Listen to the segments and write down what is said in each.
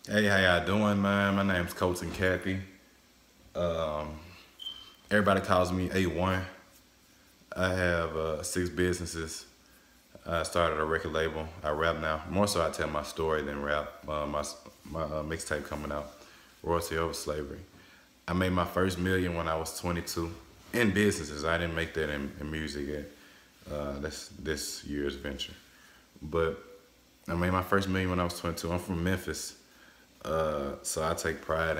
Hey, how y'all doing, man? My name's Colton Cathey. Um, Everybody calls me A1. I have six businesses. I started a record label. I rap now. More so, I tell my story than rap. My mixtape coming out, Royalty Over Slavery. I made my first million when I was 22 in businesses. I didn't make that in music yet. That's this year's venture. But I made my first million when I was 22. I'm from Memphis. So I take pride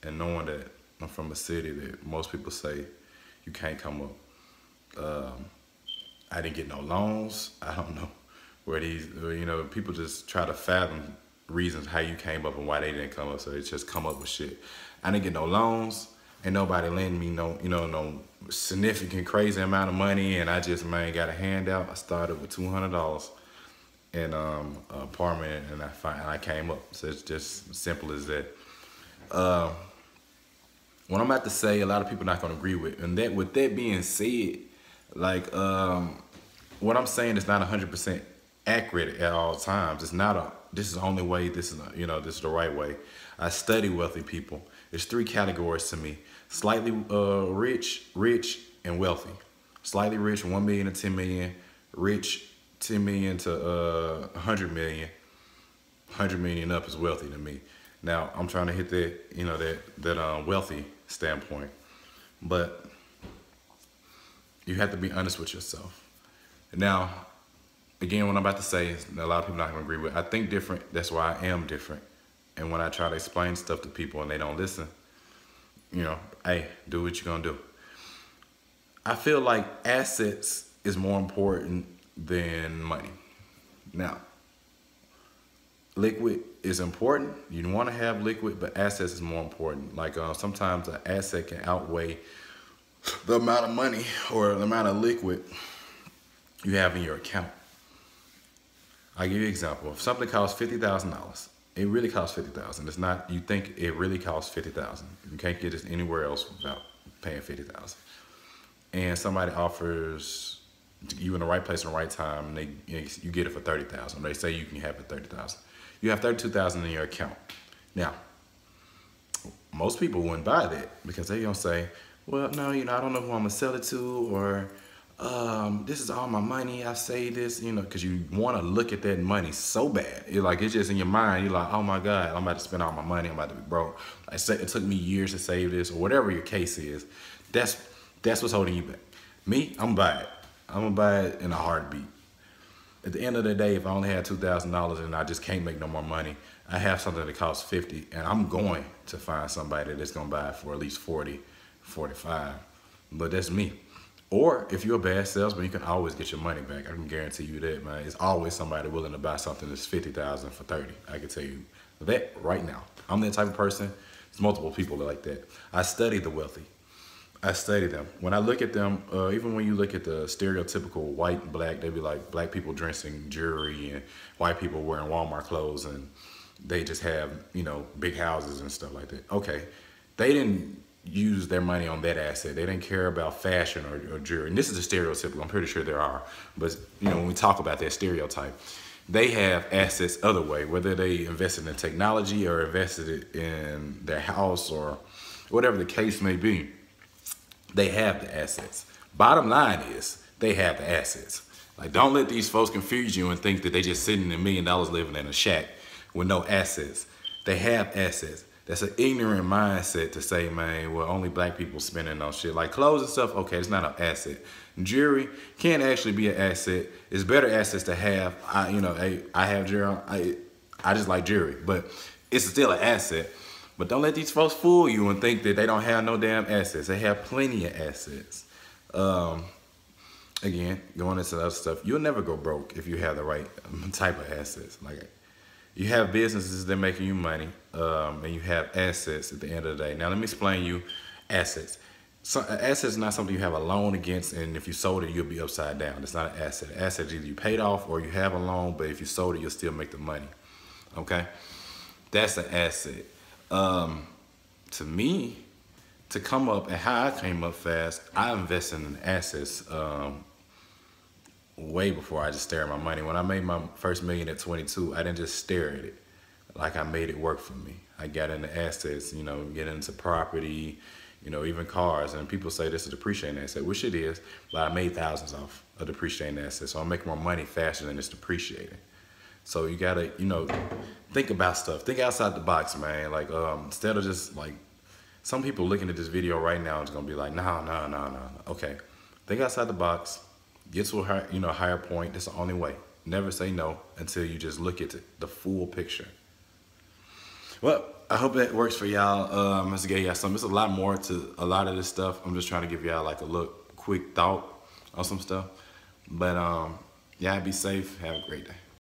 in knowing that I'm from a city that most people say you can't come up. I didn't get no loans. I don't know where people just try to fathom reasons how you came up and why they didn't come up. So they just come up with shit. I didn't get no loans, and nobody lending me no significant crazy amount of money, and I just got a handout. I started with $200 in an apartment, and I came up. So it's just simple as that. Uh, what I'm about to say, a lot of people not gonna agree with, and that with that being said, like what I'm saying is not 100% accurate at all times. It's not a. This is the only way. This is the right way. I study wealthy people. There's three categories to me: slightly rich, and wealthy. Slightly rich, 1 million to 10 million. Rich, 10 million to 100 million. 100 million up is wealthy to me. Now I'm trying to hit that wealthy standpoint, but you have to be honest with yourself. Now, again, what I'm about to say is a lot of people not gonna agree with. I think different. That's why I am different. And when I try to explain stuff to people and they don't listen, hey, do what you're gonna do. I feel like assets is more important than money. Now, liquid is important. You want to have liquid, but assets is more important. Like sometimes an asset can outweigh the amount of money or the amount of liquid you have in your account. I'll give you an example. If something costs $50,000, it really costs 50,000. It's not. You think it really costs 50,000. You can't get this anywhere else without paying 50,000. And somebody offers you in the right place in the right time, and you get it for 30,000. They say you can have it 30,000. You have 32,000 in your account. Now, most people wouldn't buy that because they gonna say, well, no, I don't know who I'm gonna sell it to, or this is all my money. I saved this, because you want to look at that money so bad. It's just in your mind. You're like, oh my God, I'm about to spend all my money. I'm about to be broke. It took me years to save this, or whatever your case is. That's what's holding you back. Me, I'm gonna buy it. I'm gonna buy it in a heartbeat. At the end of the day, if I only had $2,000 and I just can't make no more money, I have something that costs 50, and I'm going to find somebody that's gonna buy it for at least 40, 45. But that's me. Or if you're a bad salesman, you can always get your money back. I can guarantee you that, man. It's always somebody willing to buy something that's 50,000 for 30. I can tell you that right now. I'm that type of person. There's multiple people that like that. I study the wealthy. I study them. When I look at them, even when you look at the stereotypical white and black, they be like black people dressing jewelry and white people wearing Walmart clothes, and they just have, big houses and stuff like that. Okay, they didn't use their money on that asset. They didn't care about fashion or jewelry. And this is a stereotypical. I'm pretty sure there are. But, when we talk about that stereotype, they have assets other way, whether they invested in technology or invested it in their house or whatever the case may be. They have the assets. Bottom line is they have the assets. Like, don't let these folks confuse you and think that they just sitting in $1 million living in a shack with no assets. They have assets. That's an ignorant mindset to say, man, well, only black people spending on shit. Like clothes and stuff, okay, it's not an asset. Jewelry can actually be an asset. It's better assets to have. I have jewelry. I just like jewelry, but it's still an asset. But don't let these folks fool you and think that they don't have no damn assets. They have plenty of assets. Again, going into the other stuff, you'll never go broke if you have the right type of assets. Like, you have businesses that are making you money, and you have assets at the end of the day. Now, let me explain you assets. So, an asset is not something you have a loan against, and if you sold it, you'll be upside down. It's not an asset. An asset is either you paid off or you have a loan, but if you sold it, you'll still make the money. Okay? That's an asset. To me, to come up and how I came up fast, I invested in assets way before I just stare at my money. When I made my first million at 22, I didn't just stare at it. like I made it work for me. I got into assets, you know, get into property, you know, even cars. And people say this is a depreciating asset, which it is, but I made thousands off a depreciating asset. So I'm making more money faster than it's depreciating. So you gotta, you know, think about stuff. Think outside the box, man. Like, instead of just like, some people looking at this video right now is gonna be like, no. Okay, think outside the box. Get to a higher, you know, higher point. That's the only way. Never say no until you just look at the full picture. Well, I hope that works for y'all. Let's get y'all something. There's a lot more to a lot of this stuff. I'm just trying to give y'all like a quick thought on some stuff. But y'all be safe. Have a great day.